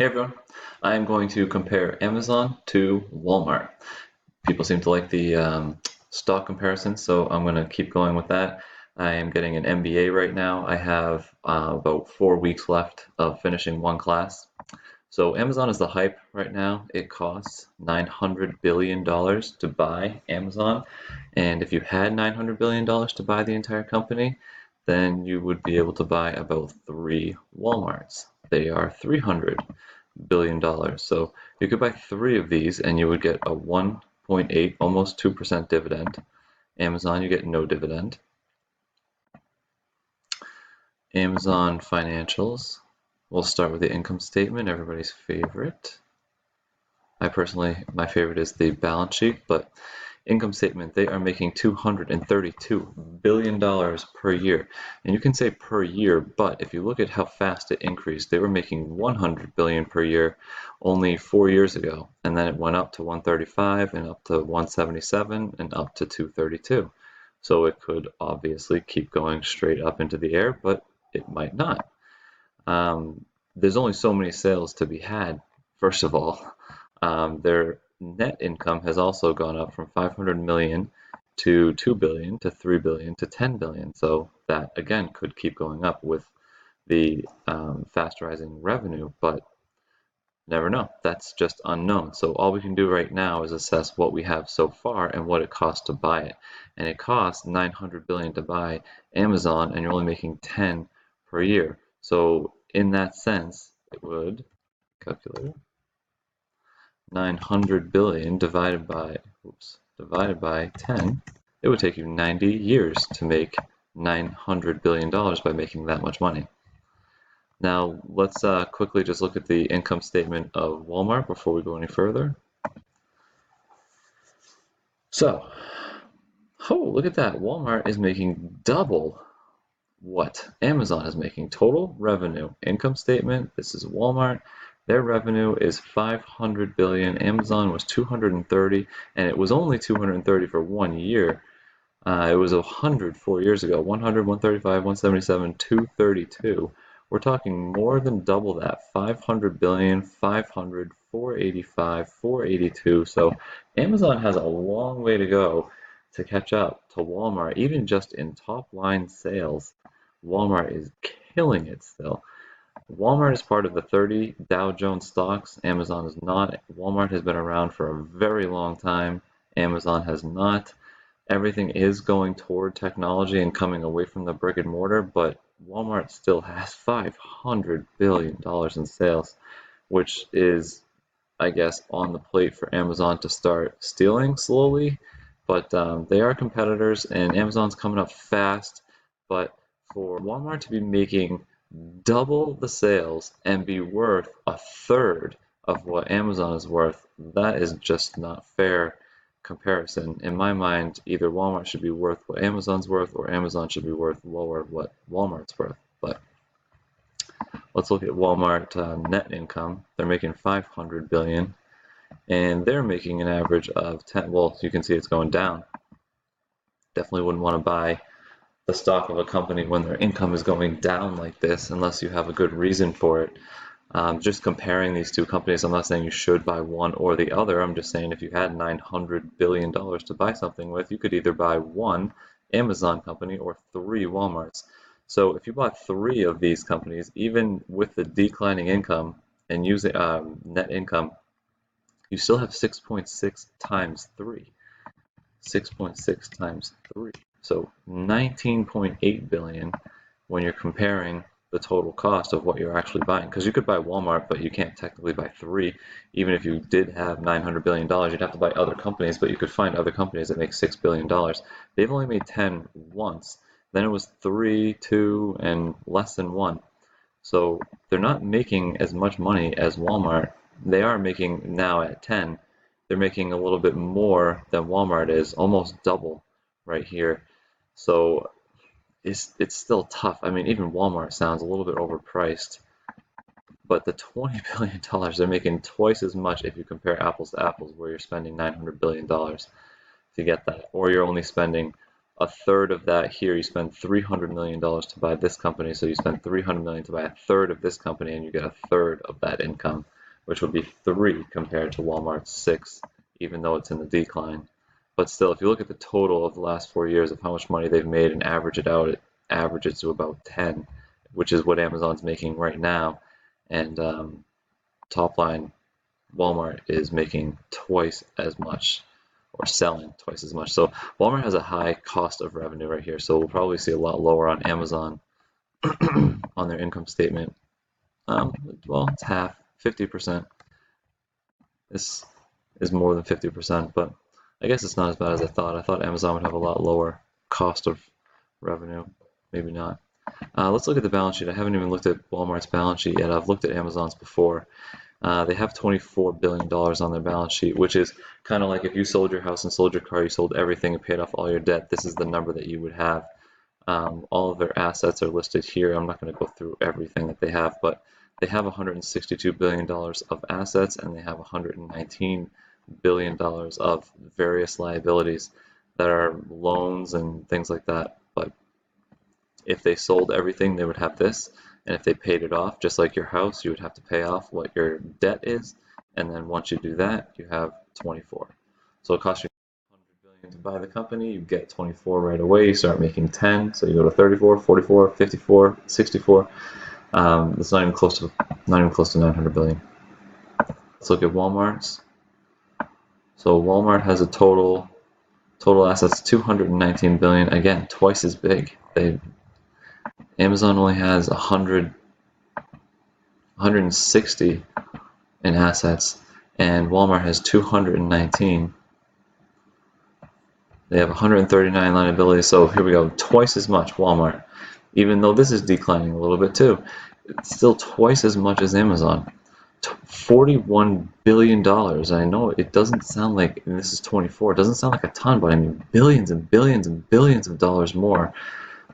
Hey everyone, I am going to compare Amazon to Walmart. People seem to like the stock comparison, so I'm going to keep going with that. I am getting an MBA right now. I have about 4 weeks left of finishing one class. So Amazon is the hype right now. It costs $900 billion to buy Amazon. And if you had $900 billion to buy the entire company, then you would be able to buy about 3 Walmarts. They are $300 billion. So you could buy 3 of these and you would get a 1.8, almost 2% dividend. Amazon, you get no dividend. Amazon financials. We'll start with the income statement, everybody's favorite. My favorite is the balance sheet, but income statement, they are making $232 billion per year. And you can say per year, but if you look at how fast it increased, they were making $100 billion per year only 4 years ago. And then it went up to 135 and up to 177 and up to 232. So it could obviously keep going straight up into the air, but it might not. There's only so many sales to be had, first of all. Their net income has also gone up from 500 million to 2 billion to 3 billion to 10 billion. So that again could keep going up with the fast rising revenue, but never know. That's just unknown. So all we can do right now is assess what we have so far and what it costs to buy it. And it costs 900 billion to buy Amazon, and you're only making 10 per year. So in that sense, it would calculate 900 billion divided by 10, it would take you 90 years to make $900 billion by making that much money. Now let's quickly just look at the income statement of Walmart before we go any further. So, look at that. Walmart is making double what Amazon is making. Total revenue, income statement, this is Walmart. Their revenue is 500 billion. Amazon was 230, and it was only 230 for 1 year. It was 100 4 years ago. 100, 135, 177, 232. We're talking more than double that. 500 billion, 500, 485, 482. So Amazon has a long way to go to catch up to Walmart. Even just in top line sales, Walmart is killing it still. Walmart is part of the 30 Dow Jones stocks. Amazon is not. Walmart has been around for a very long time. Amazon has not. Everything is going toward technology and coming away from the brick and mortar, but Walmart still has $500 billion in sales, which is, I guess, on the plate for Amazon to start stealing slowly. But they are competitors, and Amazon's coming up fast. But for Walmart to be making double the sales and be worth a third of what Amazon is worth, that is just not fair comparison. In my mind, either Walmart should be worth what Amazon's worth, or Amazon should be worth lower what Walmart's worth. But let's look at Walmart net income. They're making 500 billion, and they're making an average of 10. Well, you can see it's going down. Definitely wouldn't want to buy the stock of a company when their income is going down like this, unless you have a good reason for it. Just comparing these two companies, I'm not saying you should buy one or the other. I'm just saying if you had $900 billion to buy something with, you could either buy one Amazon company or 3 Walmarts. So if you bought 3 of these companies, even with the declining income and using net income, you still have 6.6 times 3. 6.6 times 3. So 19.8 billion when you're comparing the total cost of what you're actually buying. Because you could buy Walmart, but you can't technically buy 3. Even if you did have $900 billion, you'd have to buy other companies, but you could find other companies that make $6 billion. They've only made 10 once. Then it was 3, 2, and less than 1. So they're not making as much money as Walmart. They are making now at 10. They're making a little bit more than Walmart is, almost double right here. So it's still tough. I mean, even Walmart sounds a little bit overpriced, but the $20 billion, they're making twice as much if you compare apples to apples, where you're spending $900 billion to get that, or you're only spending a third of that here. You spend $300 million to buy this company, so you spend $300 million to buy a third of this company, and you get a third of that income, which would be 3 compared to Walmart's 6, even though it's in the decline. But still, if you look at the total of the last 4 years of how much money they've made and average it out, it averages to about 10, which is what Amazon's making right now. And top line, Walmart is making twice as much, or selling twice as much. So Walmart has a high cost of revenue right here. So we'll probably see a lot lower on Amazon on their income statement. Well, it's half, 50%. This is more than 50%, but I guess it's not as bad as I thought. I thought Amazon would have a lot lower cost of revenue. Maybe not. Let's look at the balance sheet. I haven't even looked at Walmart's balance sheet yet. I've looked at Amazon's before. They have $24 billion on their balance sheet, which is kind of like if you sold your house and sold your car, you sold everything and paid off all your debt. This is the number that you would have. All of their assets are listed here. I'm not going to go through everything that they have, but they have $162 billion of assets, and they have $119 billion of various liabilities that are loans and things like that. But if they sold everything, they would have this. And if they paid it off, just like your house, you would have to pay off what your debt is. And then once you do that, you have 24. So it costs you 100 billion to buy the company. You get 24 right away. You start making 10. So you go to 34, 44, 54, 64. It's not even close to 900 billion. Let's look at Walmart's. So Walmart has a total assets 219 billion. Again, twice as big. Amazon only has 160 in assets, and Walmart has 219. They have 139 liabilities, so here we go, twice as much Walmart. Even though this is declining a little bit too, it's still twice as much as Amazon. $41 billion. I know it doesn't sound like, and this is 24, it doesn't sound like a ton, but I mean billions and billions and billions of dollars more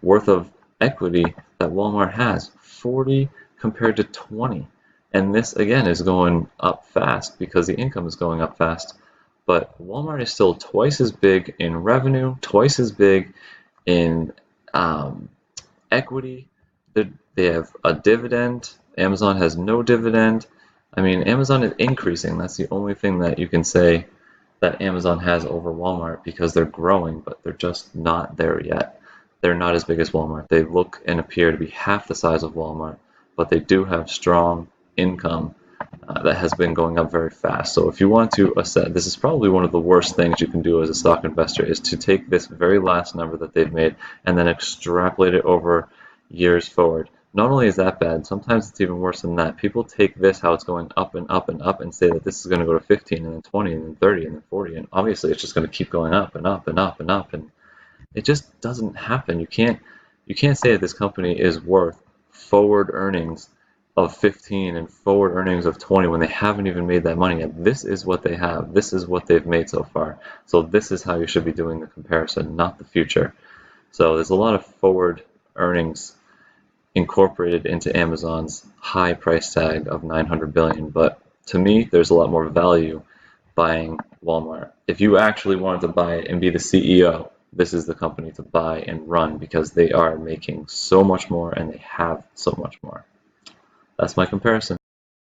worth of equity that Walmart has. 40 compared to 20. And this again is going up fast because the income is going up fast. But Walmart is still twice as big in revenue, twice as big in equity. They have a dividend. Amazon has no dividend. I mean, Amazon is increasing. That's the only thing that you can say that Amazon has over Walmart, because they're growing, but they're just not there yet. They're not as big as Walmart. They look and appear to be half the size of Walmart, but they do have strong income that has been going up very fast. So if you want to assess, this is probably one of the worst things you can do as a stock investor, is to take this very last number that they've made and then extrapolate it over years forward. Not only is that bad, sometimes it's even worse than that. People take this, how it's going up and up and up, and say that this is going to go to 15 and then 20 and then 30 and then 40, and obviously it's just going to keep going up and up and up and up, and it just doesn't happen. You can't say that this company is worth forward earnings of 15 and forward earnings of 20 when they haven't even made that money yet. This is what they have. This is what they've made so far. So this is how you should be doing the comparison, not the future. So there's a lot of forward earnings incorporated into Amazon's high price tag of 900 billion, but to me, there's a lot more value buying Walmart. If you actually wanted to buy it and be the CEO, this is the company to buy and run, because they are making so much more and they have so much more. That's my comparison.